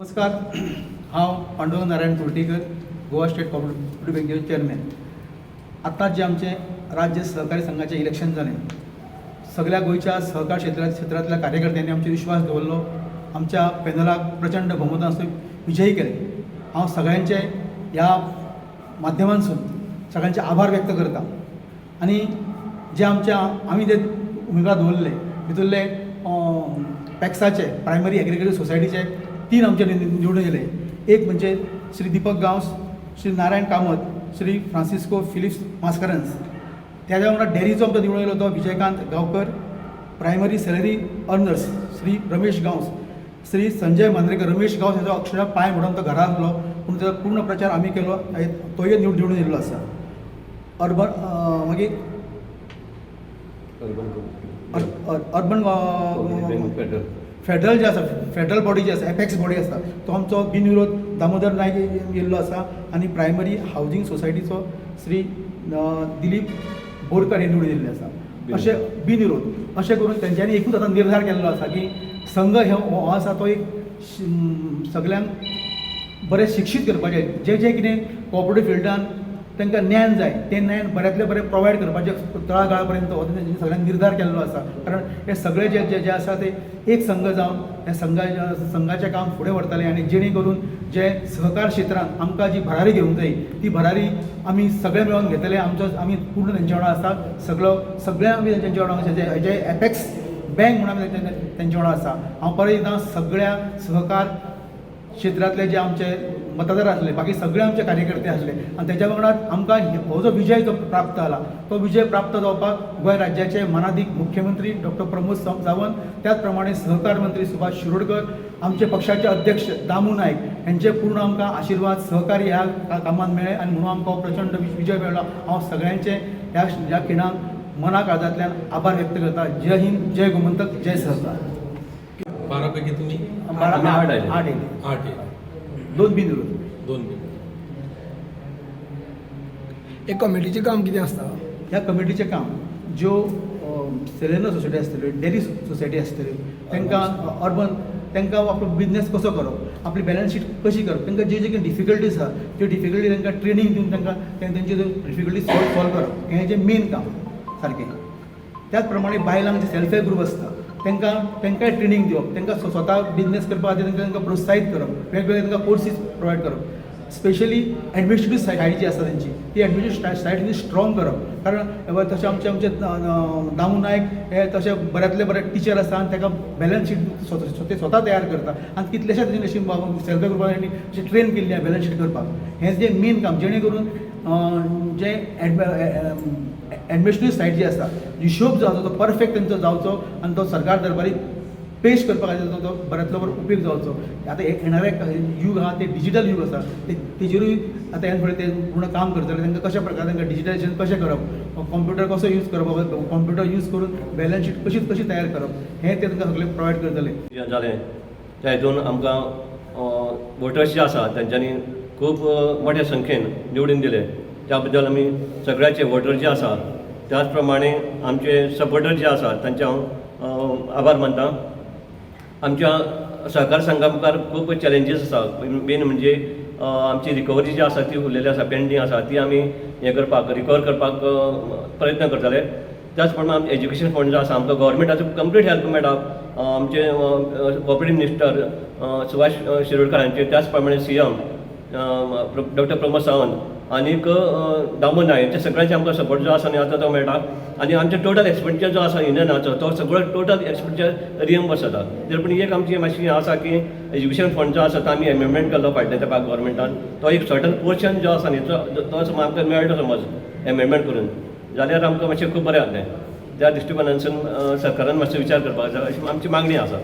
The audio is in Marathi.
नमस्कार, हांव पांडुरंग नारायण कुर्टीकर, गोवा स्टेट कोऑपरेटिव्ह बँकेचे चेअरमॅन. आतांच जे आमचे राज्य सहकारी संघाचे इलेक्शन जालें, सगळ्या गोंयच्या सहकार क्षेत्रांतल्या कार्यकर्त्यांनी आमचे विश्वास दवरलो, आमच्या पॅनलाक प्रचंड बहुमतान विजयी केले. हांव सगळ्यांचे ह्या माध्यमांसून सगळ्यांचे आभार व्यक्त करता. आनी जे आमी जे उमेदवार दवरले भितरले पॅक्साचे प्रायमरी एग्रीकल्चर सोसायटीचे 3 आमचे निवडून येयले. एक म्हणजे श्री दीपक गांवस, श्री नारायण कामत, श्री फ्रांसिस्को फिलिप्स मास्करन्स. त्याच्या वांगडा डेरीचो आमचो निवडून येयलो तो Vijaykant Gaonkar. Primary salary earners Shri Ramesh Gawas, Shri Sanjay Mandrekar. Ramesh Gawas हेजो अक्षरा पांय मोडून तो घरा आसलो, पूण तेजो पूर्ण प्रचार आमी केलो. तोय निवडून येयल्लो आसा. मागीर अर्बन फेडरल जे आसा, फेडरल बॉडी जी आसा, एपेक्स बॉडी आसा, तो आमचो बिनविरोध दामोदर नायक येयल्लो आसा. आनी प्रायमरी हावजींग सोसायटीचो श्री दिलीप बोरकर हे निवडून येयल्ले आसा. अशें बिनविरोध अशें करून तेंच्यांनी एकूच आतां निर्धार केल्लो आसा की संघ हो आसा तो एक सगळ्यांक बरें शिक्षीत करपाचें. जें कितें कोऑपरेटीव फिल्डान तांकां ज्ञान जाय तें ज्ञान बऱ्यांतले बरें प्रोवायड करपाचें तळागाळा पर्यंत हो तेंच्यांनी सगळ्यांनी निर्धार केल्लो आसा. कारण हे सगळे जे आसा ते एक संघ जावन ह्या संघाचें काम फुडें व्हरतले. आनी जेणे करून जे सहकार क्षेत्रांत आमकां जी भरारी घेवंक जाय ती भरारी आमी सगळे मेळोन घेतले. आमी पूर्ण तेंच्या वांगडा आसा. सगळे आमी तेंच्या वांगडा जे एपेक्स बँक म्हणून आमी तेंच्या वांगडा आसा. हांव परत एकदां सगळ्या सहकार क्षेत्रांतले जे आमचे मतदार आसले, बाकी सगळे आमचे कार्यकर्ते आसले, आनी तेच्या वांगडा आमकां हो जो विजय जो प्राप्त जाला तो विजय प्राप्त जावपाक गोंय राज्याचे मानाधीक मुख्यमंत्री डॉक्टर प्रमोद सावंत, त्याच प्रमाणे सहकार मंत्री सुभाष शिरोडकर, आमचे पक्षाचे अध्यक्ष दामू नायक यांचे पूर्ण आमकां आशिर्वाद सहकार्य ह्या कामांत मेळ्ळे. आनी म्हणून आमकां प्रचंड विजय मेळ्ळो. हांव सगळ्यांचे ह्या खिणाक मना काळजांतल्यान आभार व्यक्त करता. जय हिंद, जय गोमंतक, जय सहकार. 12 पैकी तुम्ही 8 8 2 बिनविरोध. एक कमिटीचें काम कितें आसता? ह्या कमिटीचें काम ज्यो सेलेनर सोसायटी आसतल्यो, डेरी सोसायटी आसतल्यो, तांकां अर्बन तांकां आपलो बिझनेस कसो करप, आपली बॅलन्स शीट कशी करप, तांकां जे कितें डिफिकल्टीज आसा त्यो डिफिकल्टी तांकां ट्रेनींग दिवन तांकां तेंची डिफिकल्टी सॉल्व करप हें जें मेन काम सारकें. त्याच प्रमाणे बायलांक जे सेल्फ हेल्प ग्रूप आसता तांकांय ट्रेनींग दिवप, तांकां स्वता बिझनेस करपा खातीर तांकां प्रोत्साहीत करप, वेगवेगळे तांकां कोर्सीस प्रोवायड करप. स्पेशली एडमिनिस्ट्रेटीव सायड जी आसा तेंची ती एडमिनिस्ट्रेटीव सायड स्ट्रॉंग करप. कारण तशें आमचे दामू नायक हे तशे बऱ्यांतले बरे टिचर आसा आनी ताका बॅलन्स शीट ते स्वता तयार करता. आनी कितलेशेच अशी सेल्फ हेल्प ग्रुपांनी अशी ट्रेन केल्ली आहे बॅलन्स शीट करपाक. हें जे मेन काम जेणे करून जे एडमिनिस्ट्रेटीव सायड जी आसा हिशोब जो आसा तो परफेक्ट तेंचो जावचो आनी तो सरकार दरबारी पेश करपा खातीर तो बऱ्यांतलो बरो उपयोग जावचो. आतां येणारे युग आहा ते डिजिटल युग आसा, तेजेरूय आतां हे फुडें ते पूर्ण काम करतले. तांकां कशा प्रकारे तांकां डिजिटलायजेशन कशें करप, कॉम्प्युटर कसो यूज करप, कॉम्प्युटर यूज करून बॅलन्स शीट कशी तयार करप हें ते तांकां सगळें प्रोवायड करतले. जालें त्या हितून आमकां वोटर्स जे आसा तेंच्यांनी खूब मोठ्या संख्येन निवडून दिले. त्या बद्दल आमी सगळ्याचे वोटर जे आसा त्याच प्रमाणे आमचे सपोर्टर जे आसा तांचे हांव आभार मानता. आमच्या सहकार संघा मुखार खूब चॅलेंजीस आसा. मेन म्हणजे आमची रिकवरी जी आसा ती उरलेली आसा, पेंडींग आसा, ती आमी हें करपाक रिकवर करपाक प्रयत्न करतले. त्याच प्रमाणे आमचे एज्युकेशन फंड जो आसा आमकां गव्हर्मेंटाचो कंप्लीट हेल्प मेळटा. आमचे कोऑपरेटीव मिनिस्टर सुभाष शिरोडकर हांचे, त्याच प्रमाणे CM डॉक्टर प्रमोद सावंत आनीक दामोदर नायक यांचे सगळ्यांचे आमकां सपोर्ट जो आसा न्ही आतां तो मेळटा. आनी आमचे टोटल एक्सपेंडिचर जो आसा इंडियनाचो तो सगळो टोटल एक्सपेंडिचर रिएम्बर्स जाता. तर पूण एक आमची मातशी हें आसा की एज्युकेशन फंड जो आसा तो आमी एमेंडमेंट केल्लो फाटल्या तेंपाक गव्हर्मेंटान. तो एक सर्टन पोर्शन जो आसा न्ही तो आमकां मेळटो समज एमेंडमेंट करून जाल्यार आमकां मातशें खूब बरें जातलें. त्या दृश्टिकोनांतसून सरकारान मातसो विचार करपाक जाय अशी आमची मागणी आसा.